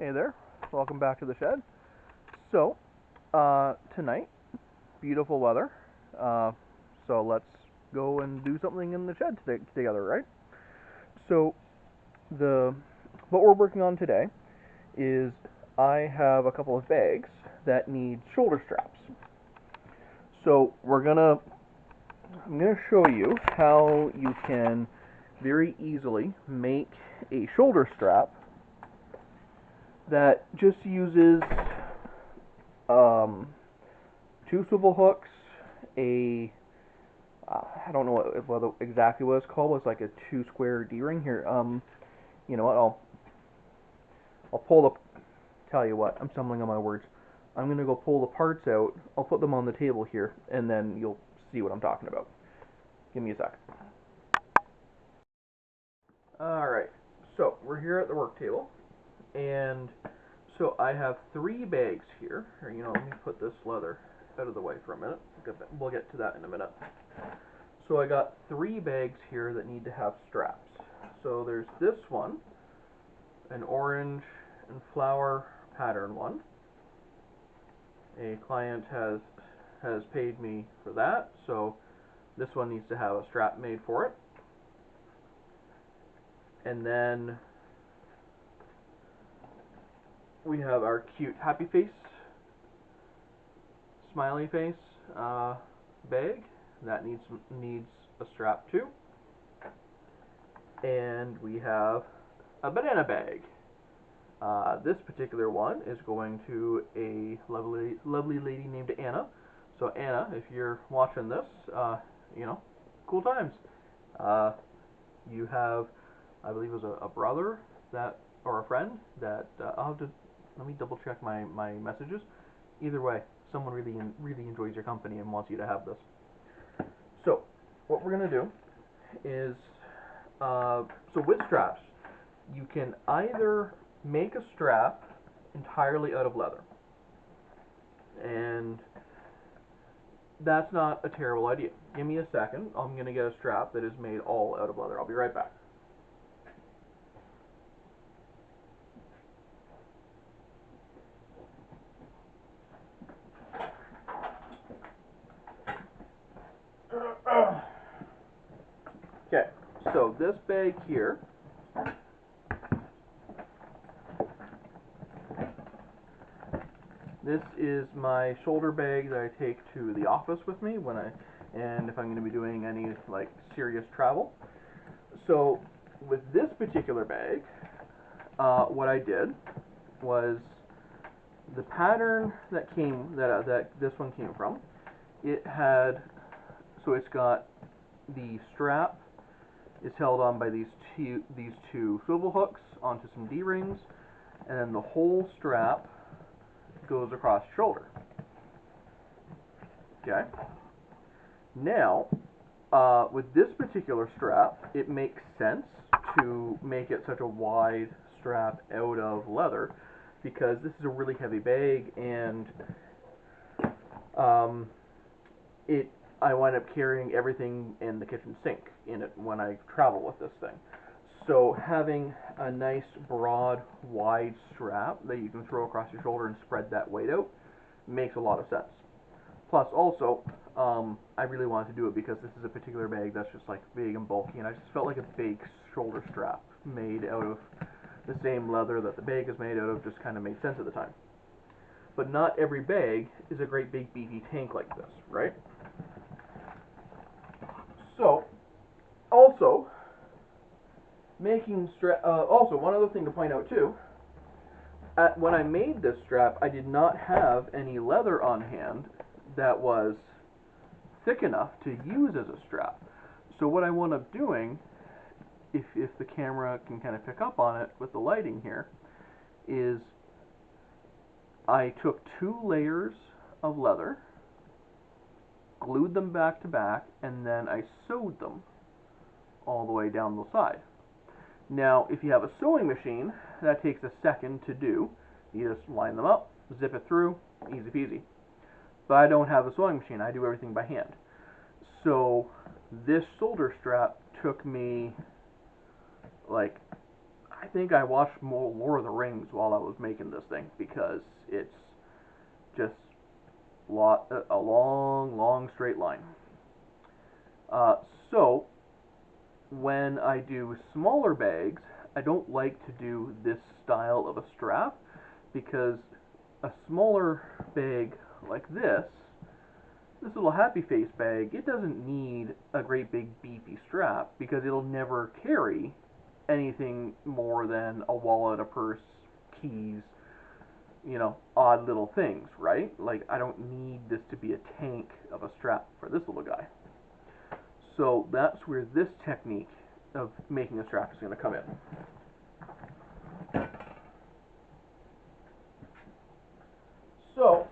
Hey there, welcome back to the shed. So, tonight, beautiful weather. Uh, so let's go and do something in the shed together, right? So, the what we're working on today is I have a couple of bags that need shoulder straps. So I'm gonna show you how you can very easily make a shoulder strap that just uses um, two swivel hooks, a I don't know what exactly what it's called. It's like a two square D ring here. You know what? I'll pull the. Tell you what, I'm stumbling on my words. I'm gonna go pull the parts out. I'll put them on the table here, and then you'll see what I'm talking about. Give me a sec. All right. So we're here at the work table, and so I have three bags here. Or, let me put this leather out of the way for a minute. We'll get to that in a minute. So I got three bags here that need to have straps. So there's this one, an orange and flower pattern one. A client has paid me for that, so this one needs to have a strap made for it. And then we have our cute happy face, smiley face bag that needs a strap too. And we have a banana bag. This particular one is going to a lovely lady named Anna. So Anna, if you're watching this, cool times. You have, I believe it was a brother or a friend that, I'll have to, let me double check my messages. Either way, someone really enjoys your company and wants you to have this. So, what we're going to do is, so with straps, you can either make a strap entirely out of leather, and that's not a terrible idea. Give me a second. I'm going to get a strap that is made all out of leather. I'll be right back. Okay, so this bag here this is my shoulder bag that I take to the office with me and if I'm going to be doing any like serious travel. So with this particular bag, what I did was the pattern that this one came from. It's got the strap is held on by these two swivel hooks onto some D rings, and then the whole strap goes across the shoulder. Okay. Now, with this particular strap, it makes sense to make it such a wide strap out of leather because this is a really heavy bag, and I wind up carrying everything in the kitchen sink in it when I travel with this thing. So having a nice broad wide strap that you can throw across your shoulder and spread that weight out makes a lot of sense. Plus also, I really wanted to do it because this is a particular bag that's just like big and bulky, and I just felt like a big shoulder strap made out of the same leather that the bag is made out of just kind of made sense at the time. But not every bag is a great big beefy tank like this, right? So, also, also, one other thing to point out too, when I made this strap, I did not have any leather on hand that was thick enough to use as a strap. So what I wound up doing, if the camera can kind of pick up on it with the lighting here, is I took two layers of leather, glued them back to back, and then I sewed them all the way down the side. Now, if you have a sewing machine, that takes a second to do. You just line them up, zip it through, easy peasy. But I don't have a sewing machine. I do everything by hand. So this shoulder strap took me like I think I watched more Lord of the Rings while I was making this thing because it's just a long, long straight line. So when I do smaller bags, I don't like to do this style of a strap because a smaller bag like this little happy face bag, it doesn't need a great big beefy strap because it'll never carry anything more than a wallet, a purse, keys, you know, odd little things, right? Like, I don't need this to be a tank of a strap for this little guy. So that's where this technique of making a strap is going to come in. So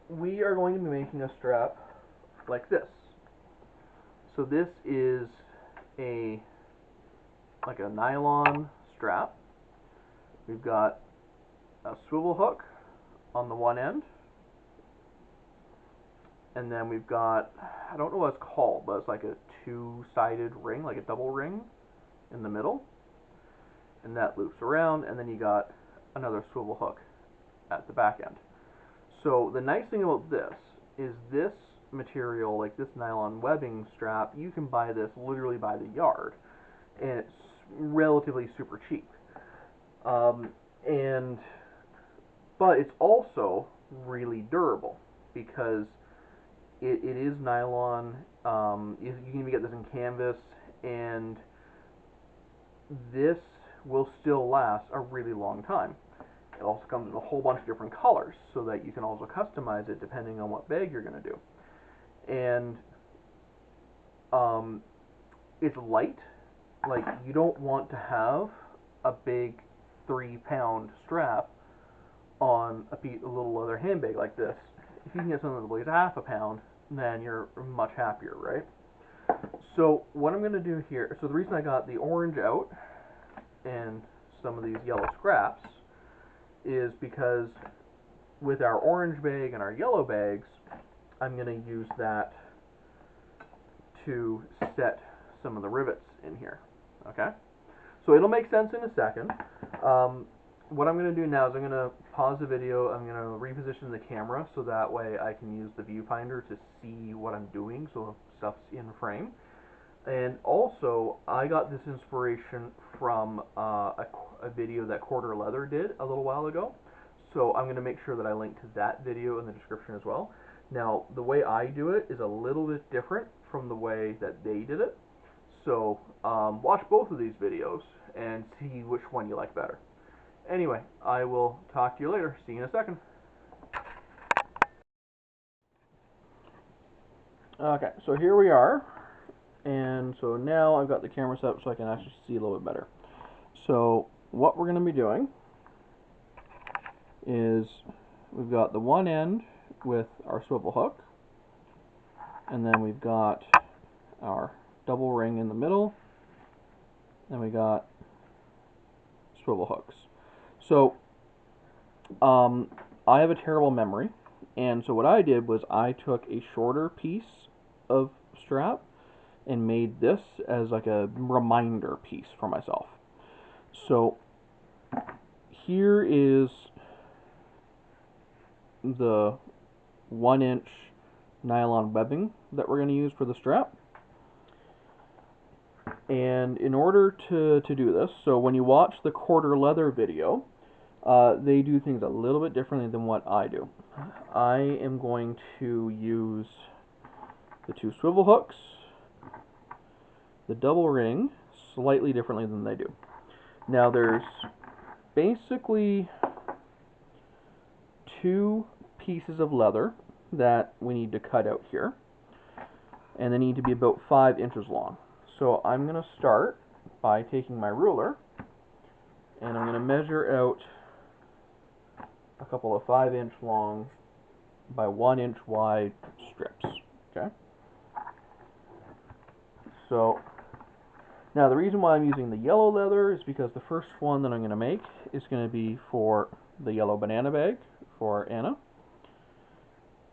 we are going to be making a strap like this. So this is like a nylon strap. We've got a swivel hook on the one end, and then we've got, I don't know what it's called, but it's like a two-sided ring, like a double ring in the middle, and that loops around, and then you got another swivel hook at the back end. So the nice thing about this is this material, like this nylon webbing strap, you can buy this literally by the yard, and it's relatively super cheap. But it's also really durable because it is nylon. You can even get this in canvas, and this will still last a really long time. It also comes in a whole bunch of different colors so that you can also customize it depending on what bag you're going to do. And it's light. Like, you don't want to have a big 3-pound strap on a little leather handbag like this. If you can get something that weighs half a pound, then you're much happier, right? So what I'm going to do here, so the reason I got the orange out and some of these yellow scraps is because with our orange bag and our yellow bags, I'm going to use that to set some of the rivets in here. Okay? So it'll make sense in a second. What I'm going to do now is I'm going to pause the video. I'm going to reposition the camera so that way I can use the viewfinder to see what I'm doing, so stuff's in frame. And also, I got this inspiration from a video that Quarter Leather did a little while ago. So I'm going to make sure that I link to that video in the description as well. Now, the way I do it is a little bit different from the way that they did it. So watch both of these videos and see which one you like better. Anyway, I will talk to you later. See you in a second. Okay, so here we are. And so now I've got the camera set up so I can actually see a little bit better. So what we're going to be doing is we've got the one end with our swivel hook, and then we've got our double ring in the middle, and we got swivel hooks. So I have a terrible memory, and so what I did was I took a shorter piece of strap and made this as like a reminder piece for myself. So here is the 1-inch nylon webbing that we're going to use for the strap. And in order to do this, so when you watch the Quarter Leather video, they do things a little bit differently than what I do. I am going to use the 2 swivel hooks, the double ring, slightly differently than they do. Now there's basically 2 pieces of leather that we need to cut out here, and they need to be about 5 inches long. So I'm going to start by taking my ruler, and I'm going to measure out a couple of 5-inch long by 1-inch wide strips. Okay. So now the reason why I'm using the yellow leather is because the first one that I'm going to make is going to be for the yellow banana bag for Anna.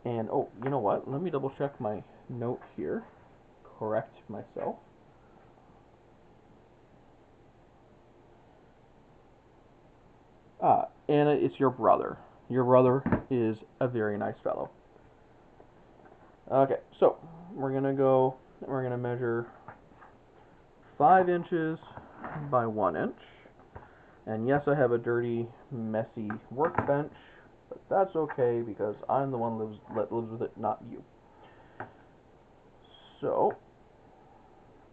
And oh, you know what? Let me double check my note here. Correct myself. Anna, it's your brother. Your brother is a very nice fellow. Okay, so we're gonna measure 5 inches by 1 inch. And yes, I have a dirty, messy workbench, but that's okay because I'm the one that lives with it, not you. So,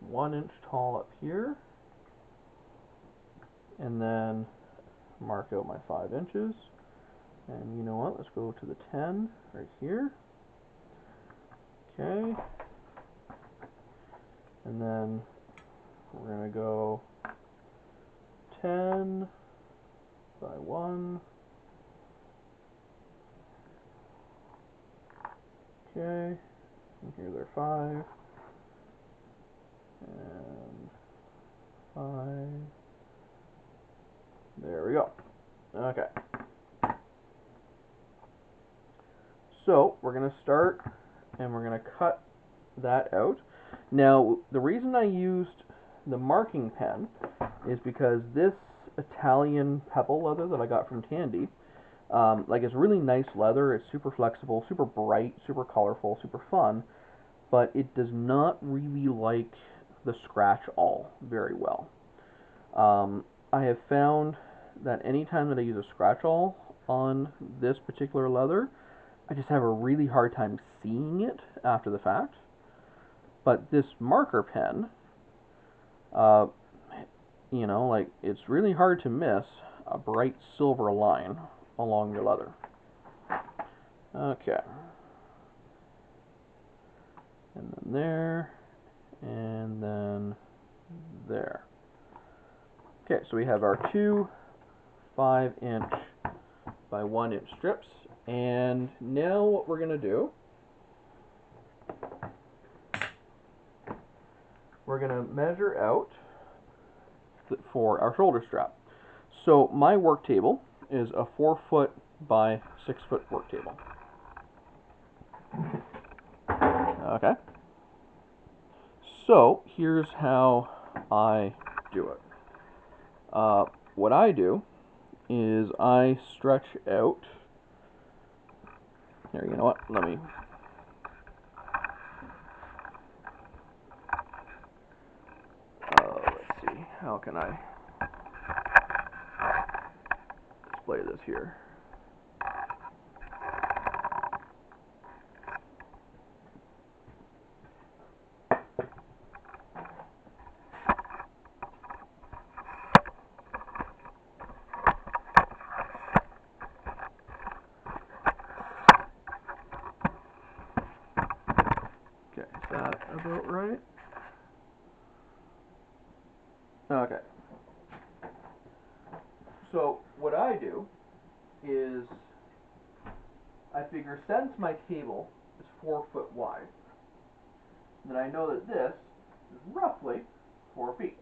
1 inch tall up here, and then mark out my 5 inches. And you know what? Let's go to the 10 right here. Okay. And then we're going to go 10 by 1. Okay. And here's our 5. And 5. There we go. Okay. So we're going to start and we're going to cut that out. Now, the reason I used the marking pen is because this Italian pebble leather that I got from Tandy, like, it's really nice leather. It's super flexible, super bright, super colorful, super fun, but it does not really like the scratch awl very well. I have found that anytime that I use a scratch awl on this particular leather, I just have a really hard time seeing it after the fact. But this marker pen, you know, like, it's really hard to miss a bright silver line along your leather. Okay. And then there, and then there. Okay, so we have our 2 5-inch by 1-inch strips, and now what we're going to do, we're going to measure out for our shoulder strap. So my work table is a 4-foot by 6-foot work table. Okay. So here's how I do it. What I do is I stretch out. Here, you know what? Let me. Let's see. How can I display this here? Okay, is that about right? Okay. So what I do is I figure since my table is 4 foot wide, then I know that this is roughly 4 feet,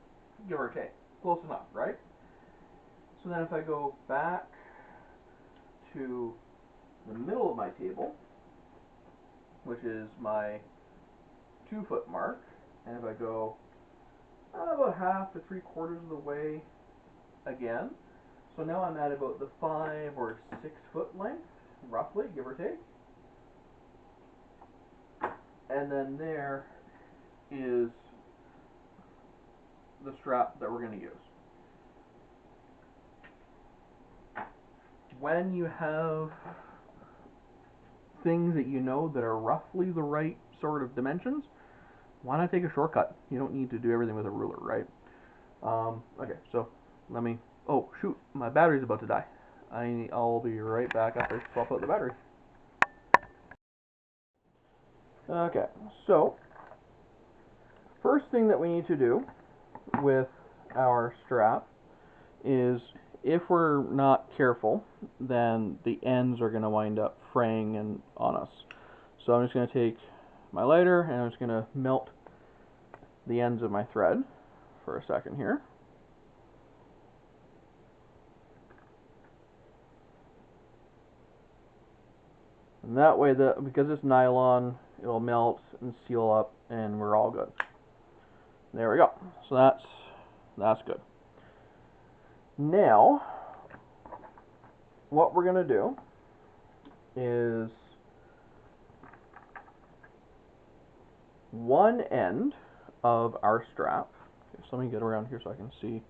give or take. Close enough, right? So then if I go back to the middle of my table, which is my 2-foot mark, and if I go about half to 3/4 of the way again, so now I'm at about the 5 or 6-foot length, roughly, give or take. And then there is the strap that we're going to use. When you have things that you know that are roughly the right sort of dimensions, why not take a shortcut? You don't need to do everything with a ruler, right? Okay, so let me. Oh shoot, my battery's about to die. I'll be right back after I swap out the battery. Okay, so first thing that we need to do with our strap is, if we're not careful, then the ends are going to wind up fraying on us. So I'm just going to take my lighter and I'm just going to melt the ends of my thread for a second here. And that way, because it's nylon, it'll melt and seal up and we're all good. There we go. So that's good. Now, what we're going to do is one end of our strap. Okay, so let me get around here so I can see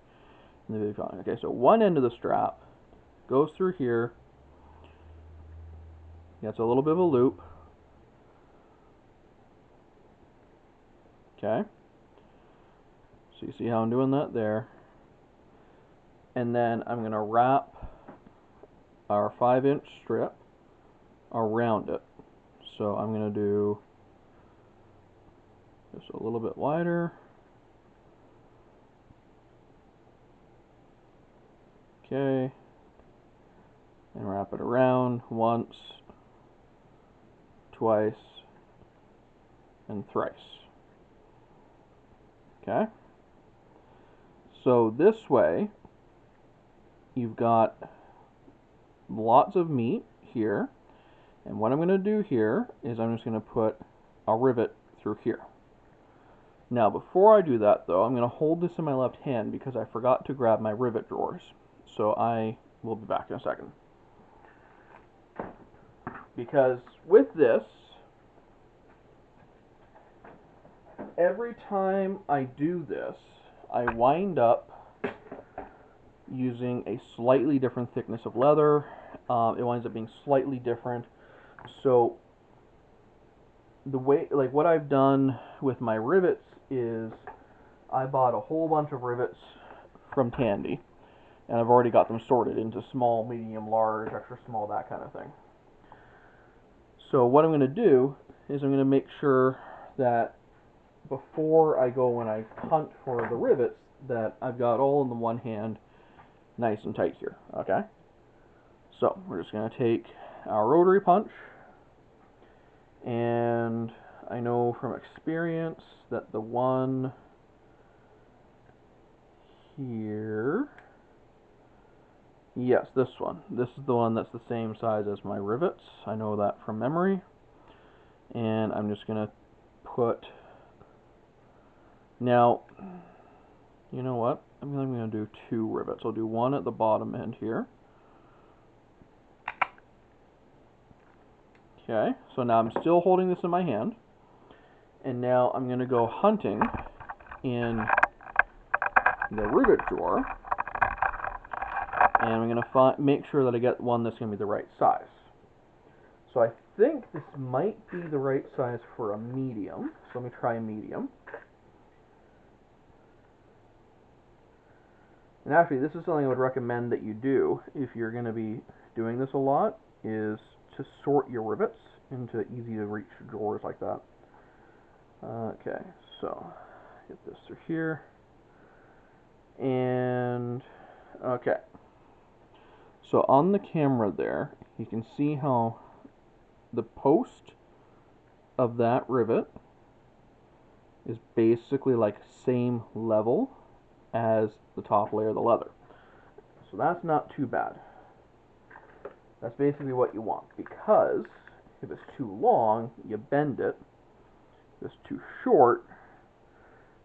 in the video. Okay, so one end of the strap goes through here. Gets a little bit of a loop. Okay. So you see how I'm doing that there. And then I'm going to wrap our 5-inch strip around it. So I'm going to do just a little bit wider. Okay. And wrap it around once, twice, and thrice. Okay. So this way, you've got lots of meat here. And what I'm going to do here is I'm just going to put a rivet through here. Now, before I do that, though, I'm going to hold this in my left hand because I forgot to grab my rivet drawers. So I will be back in a second. Because with this, every time I do this, I wind up using a slightly different thickness of leather. It winds up being slightly different. So the way, like what I've done with my rivets is I bought a whole bunch of rivets from Tandy, and I've already got them sorted into small, medium, large, extra small, that kind of thing. So what I'm going to do is I'm going to make sure that before I go and I hunt for the rivets, that I've got all in the one hand nice and tight here, okay? So we're just going to take our rotary punch, and I know from experience that the one here, yes, this one. This is the one that's the same size as my rivets. I know that from memory. And I'm just going to put, now, you know what? I'm going to do 2 rivets. I'll do one at the bottom end here. Okay, so now I'm still holding this in my hand. And now I'm going to go hunting in the rivet drawer. And I'm going to make sure that I get one that's going to be the right size. So I think this might be the right size for a medium. So let me try a medium. And actually, this is something I would recommend that you do if you're going to be doing this a lot, is to sort your rivets into easy to reach drawers like that. Okay, so get this through here. And okay. So on the camera there, you can see how the post of that rivet is basically like same level as the top layer of the leather. So that's not too bad. That's basically what you want, because if it's too long, you bend it. If it's too short,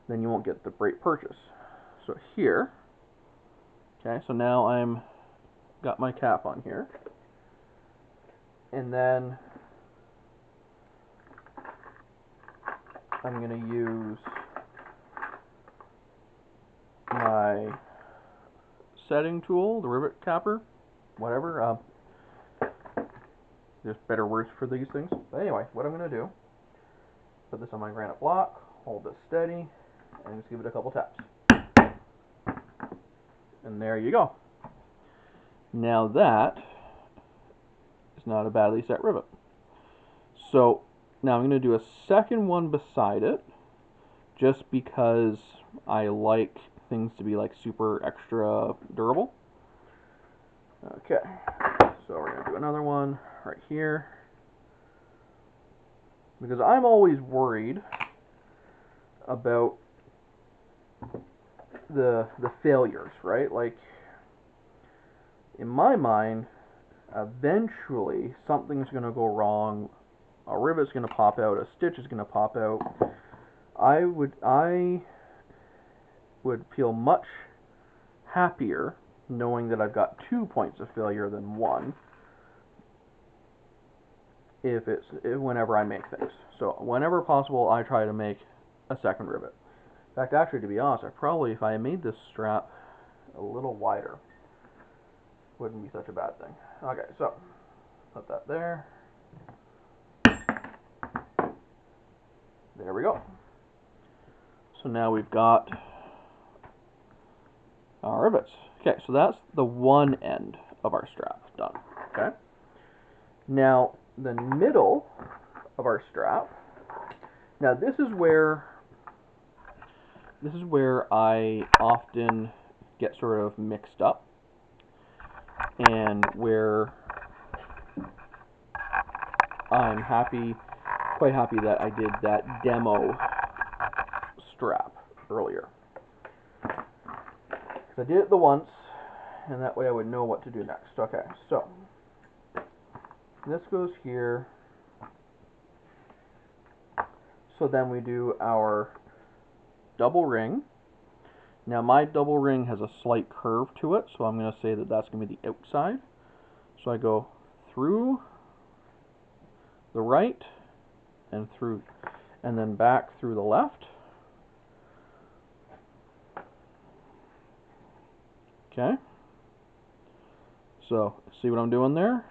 then you won't get the great purchase. So here, okay, so now I'm got my cap on here, and then I'm going to use my setting tool, the rivet capper, whatever. There's better words for these things. But anyway, what I'm going to do, put this on my granite block, hold this steady, and just give it a couple taps. And there you go. Now that is not a badly set rivet. So now I'm going to do a second one beside it, just because I like things to be like super extra durable. Okay, so we're going to do another one right here, because I'm always worried about the failures, right? Like, in my mind, eventually something's going to go wrong, a rivet's going to pop out, a stitch is going to pop out. I would feel much happier knowing that I've got 2 points of failure than 1 whenever I make things. So whenever possible, I try to make a second rivet. In fact, actually, to be honest, if I made this strap a little wider, wouldn't be such a bad thing. Okay, so put that there. There we go. So now we've got our rivets. Okay, so that's the one end of our strap done. Okay. Now the middle of our strap. Now this is where I often get sort of mixed up, and where I'm quite happy that I did that demo strap earlier. I did it the once, and that way I would know what to do next. Okay, so this goes here. So then we do our double ring. Now my double ring has a slight curve to it, so I'm going to say that that's going to be the outside. So I go through the right and through, and then back through the left. Okay. So see what I'm doing there?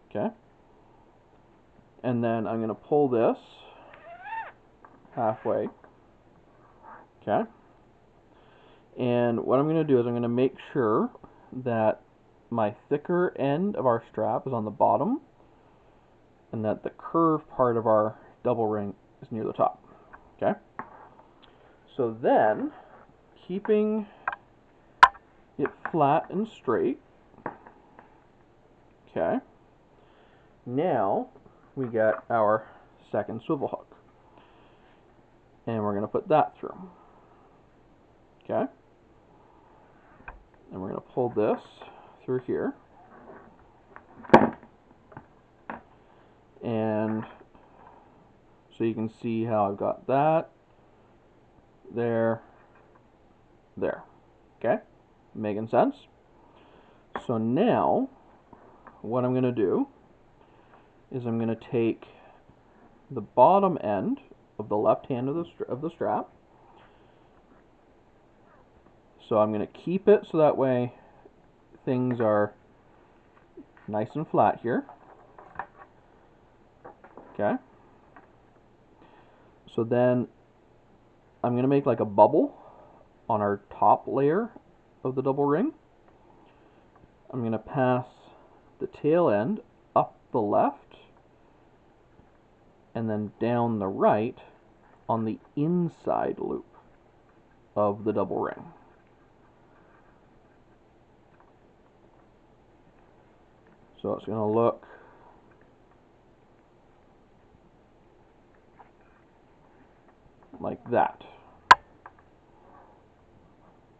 Okay. And then I'm going to pull this halfway. Okay. And what I'm going to do is I'm going to make sure that my thicker end of our strap is on the bottom, and that the curved part of our double ring is near the top. Okay. So then, keeping it flat and straight. Okay. Now we get our second swivel hook, and we're going to put that through. Okay. And we're going to pull this through here. And so you can see how I've got that there, there. Okay? Making sense? So now what I'm going to do is I'm going to take the bottom end of the left hand of the strap. So I'm going to keep it so that way things are nice and flat here. Okay. So then I'm going to make like a bubble on our top layer of the double ring. I'm going to pass the tail end up the left and then down the right on the inside loop of the double ring. So it's going to look like that.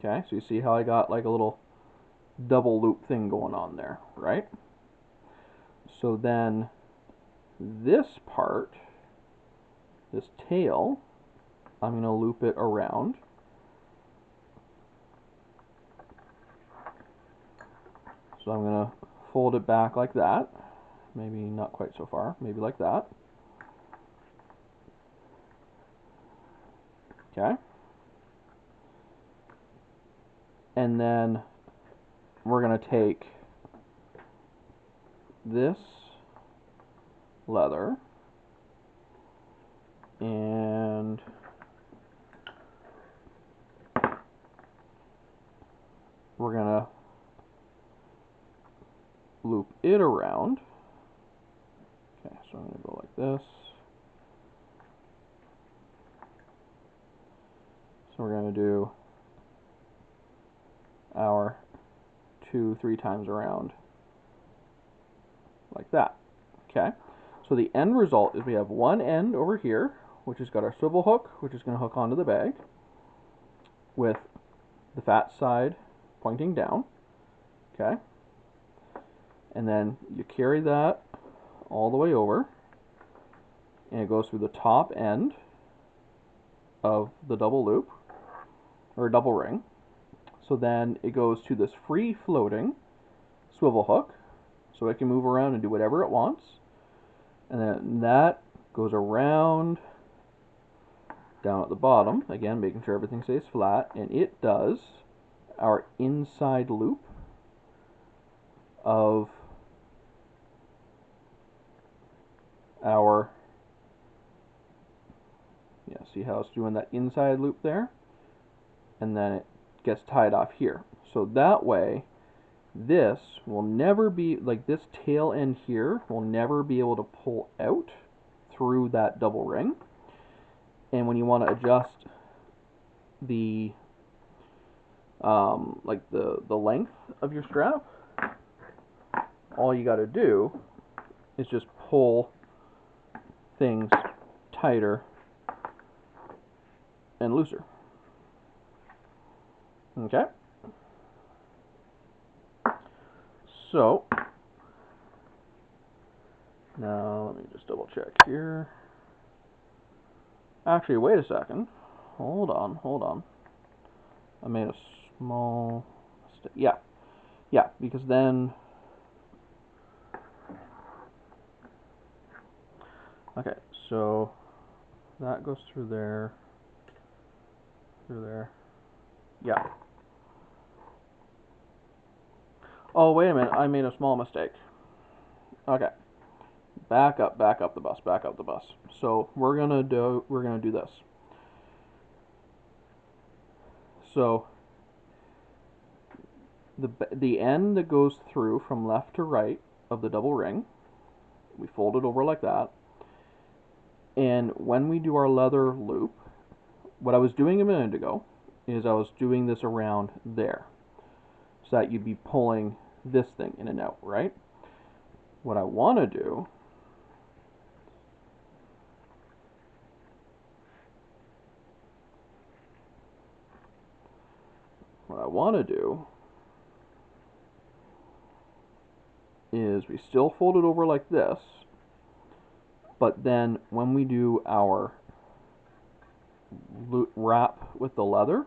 Okay, so you see how I got like a little double loop thing going on there, right? So then this part, this tail, I'm going to loop it around. So I'm going to fold it back like that. Maybe not quite so far, maybe like that. Okay. And then we're going to take this leather and we're going to loop it around. Okay, so I'm going to go like this. So we're going to do our 2-3 times around like that. Okay, so the end result is we have one end over here, which has got our swivel hook, which is going to hook onto the bag, with the fat side pointing down. Okay, and then you carry that all the way over, and it goes through the top end of the double loop, or a double ring. So then it goes to this free floating swivel hook, so it can move around and do whatever it wants. And then that goes around down at the bottom, again making sure everything stays flat, and it does our inside loop of our, see how it's doing that inside loop there? And then it gets tied off here. So that way, this will never be, like this tail end here, will never be able to pull out through that double ring. And when you want to adjust the, like the length of your strap, all you got to do is just pull things tighter and looser. Okay? So, now let me just double check here. Actually, wait a second. Hold on. I made a small mistake. Yeah, because then, okay, so that goes through there, yeah. Oh, wait a minute, I made a small mistake. Okay, back up the bus. So we're gonna do this. So the end that goes through from left to right of the double ring, we fold it over like that. And when we do our leather loop, what I was doing a minute ago is I was doing this around there, so that you'd be pulling this thing in and out, right? What I want to do is we still fold it over like this, but then when we do our wrap with the leather,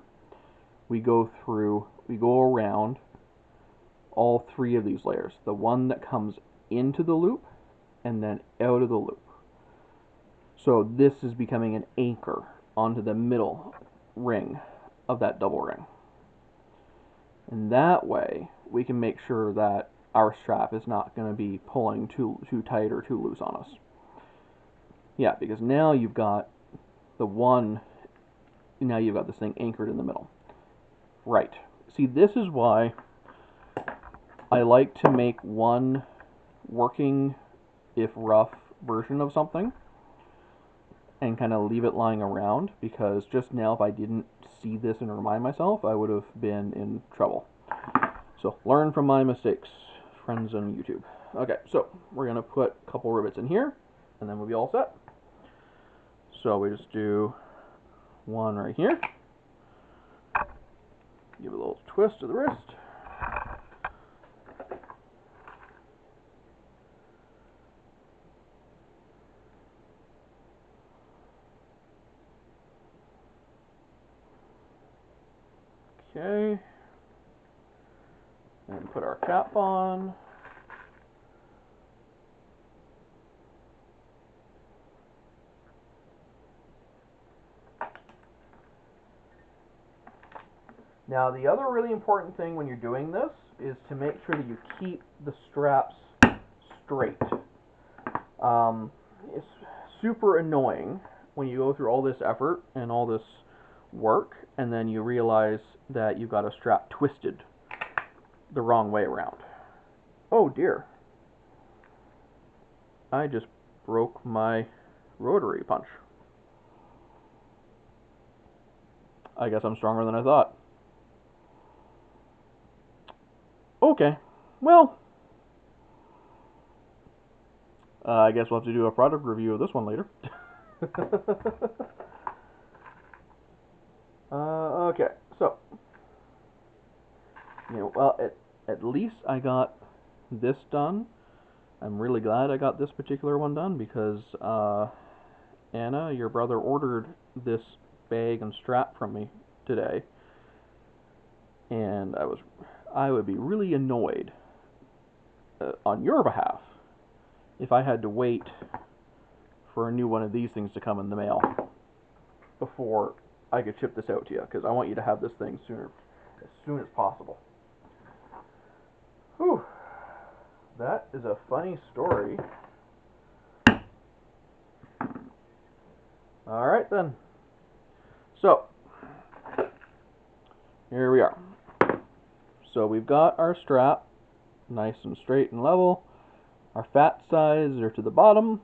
we go around all three of these layers. The one that comes into the loop and then out of the loop. So this is becoming an anchor onto the middle ring of that double ring. And that way we can make sure that our strap is not going to be pulling too tight or too loose on us. Yeah, because now you've got this thing anchored in the middle. Right. See, this is why I like to make one working, if rough, version of something and kind of leave it lying around, because just now if I didn't see this and remind myself, I would have been in trouble. So learn from my mistakes, friends on YouTube. Okay, so we're going to put a couple rivets in here and then we'll be all set. So we just do one right here. Give it a little twist to the wrist. Okay. And put our cap on. Now, the other really important thing when you're doing this is to make sure that you keep the straps straight. It's super annoying when you go through all this effort and all this work, and then you realize that you've got a strap twisted the wrong way around. Oh dear. I just broke my rotary punch. I guess I'm stronger than I thought. Okay, well, I guess we'll have to do a product review of this one later. Okay, so, well, at least I got this done. I'm really glad I got this particular one done because, Anna, your brother, ordered this bag and strap from me today, And I would be really annoyed on your behalf if I had to wait for a new one of these things to come in the mail before I could ship this out to you, because I want you to have this thing as soon as possible. Whew. That is a funny story. Alright then. So, here we are. So we've got our strap nice and straight and level. Our fat sides are to the bottom.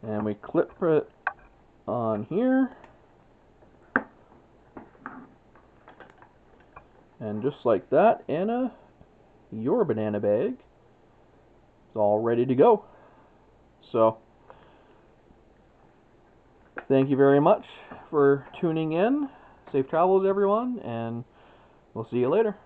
And we clip it on here. And just like that, Anna, your banana bag is all ready to go. So, thank you very much for tuning in. Safe travels, everyone, and we'll see you later.